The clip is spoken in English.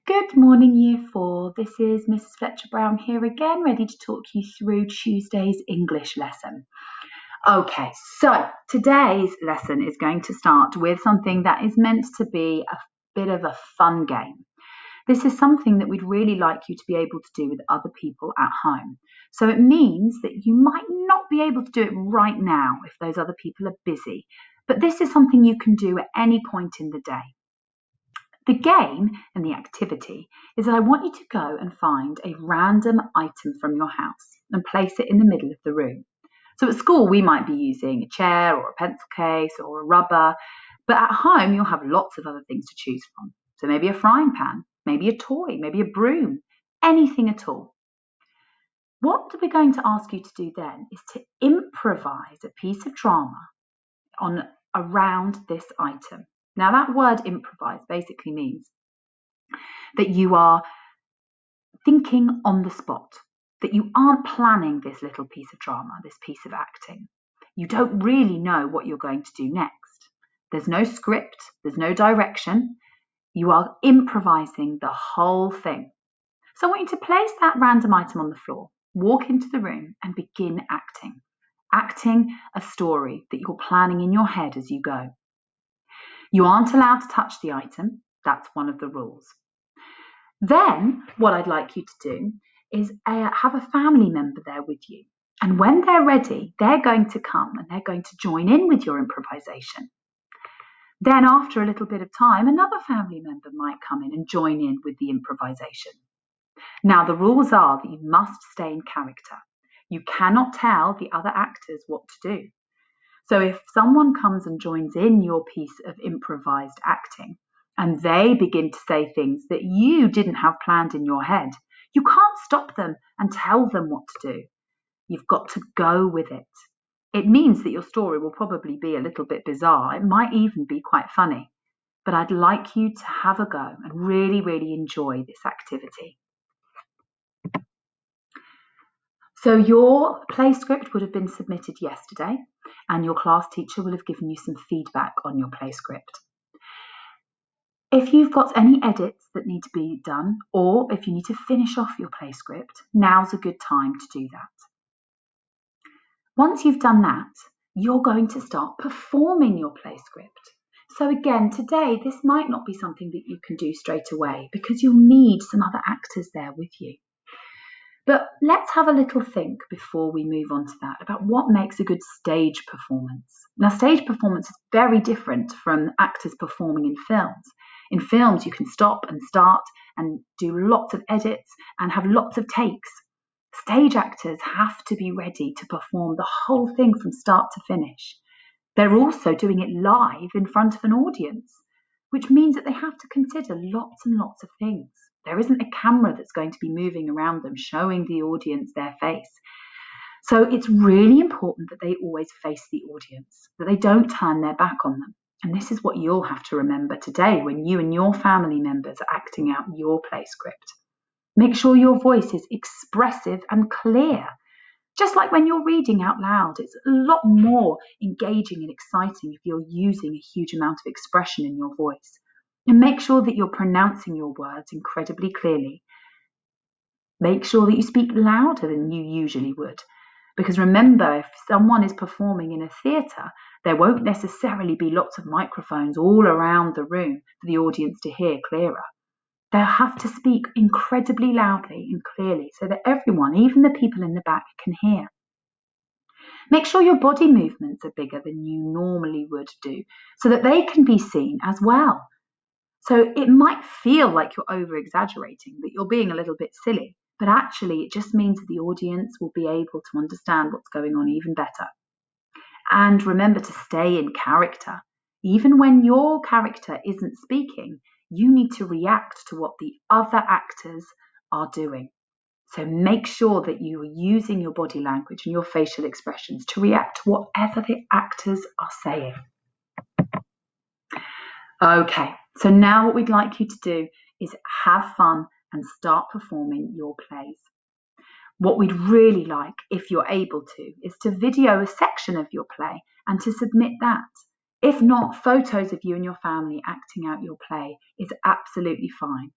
Good morning, Year 4. This is Mrs. Fletcher-Brown here again, ready to talk you through Tuesday's English lesson. Okay, so today's lesson is going to start with something that is meant to be a bit of a fun game. This is something that we'd really like you to be able to do with other people at home. So it means that you might not be able to do it right now if those other people are busy, but this is something you can do at any point in the day. The game and the activity is that I want you to go and find a random item from your house and place it in the middle of the room. So at school, we might be using a chair or a pencil case or a rubber, but at home, you'll have lots of other things to choose from. So maybe a frying pan, maybe a toy, maybe a broom, anything at all. What we're going to ask you to do then is to improvise a piece of drama around this item. Now, that word improvise basically means that you are thinking on the spot, that you aren't planning this little piece of drama, this piece of acting. You don't really know what you're going to do next. There's no script, there's no direction. You are improvising the whole thing. So I want you to place that random item on the floor, walk into the room and begin acting a story that you're planning in your head as you go. You aren't allowed to touch the item. That's one of the rules. Then what I'd like you to do is have a family member there with you. And when they're ready, they're going to come and they're going to join in with your improvisation. Then after a little bit of time, another family member might come in and join in with the improvisation. Now, the rules are that you must stay in character. You cannot tell the other actors what to do. So if someone comes and joins in your piece of improvised acting and they begin to say things that you didn't have planned in your head, you can't stop them and tell them what to do. You've got to go with it. It means that your story will probably be a little bit bizarre. It might even be quite funny. But I'd like you to have a go and really, really enjoy this activity. So your play script would have been submitted yesterday and your class teacher will have given you some feedback on your play script. If you've got any edits that need to be done or if you need to finish off your play script, now's a good time to do that. Once you've done that, you're going to start performing your play script. So again, today, this might not be something that you can do straight away because you'll need some other actors there with you. But let's have a little think before we move on to that about what makes a good stage performance. Now, stage performance is very different from actors performing in films. In films, you can stop and start and do lots of edits and have lots of takes. Stage actors have to be ready to perform the whole thing from start to finish. They're also doing it live in front of an audience, which means that they have to consider lots and lots of things. There isn't a camera that's going to be moving around them, showing the audience their face. So it's really important that they always face the audience, that they don't turn their back on them. And this is what you'll have to remember today when you and your family members are acting out your play script. Make sure your voice is expressive and clear. Just like when you're reading out loud, it's a lot more engaging and exciting if you're using a huge amount of expression in your voice. And make sure that you're pronouncing your words incredibly clearly. Make sure that you speak louder than you usually would. Because remember, if someone is performing in a theatre, there won't necessarily be lots of microphones all around the room for the audience to hear clearer. They'll have to speak incredibly loudly and clearly so that everyone, even the people in the back, can hear. Make sure your body movements are bigger than you normally would do so that they can be seen as well. So it might feel like you're over-exaggerating, that you're being a little bit silly, but actually it just means that the audience will be able to understand what's going on even better. And remember to stay in character. Even when your character isn't speaking, you need to react to what the other actors are doing. So make sure that you are using your body language and your facial expressions to react to whatever the actors are saying. Okay, so now what we'd like you to do is have fun and start performing your plays. What we'd really like, if you're able to, is to video a section of your play and to submit that. If not, photos of you and your family acting out your play is absolutely fine.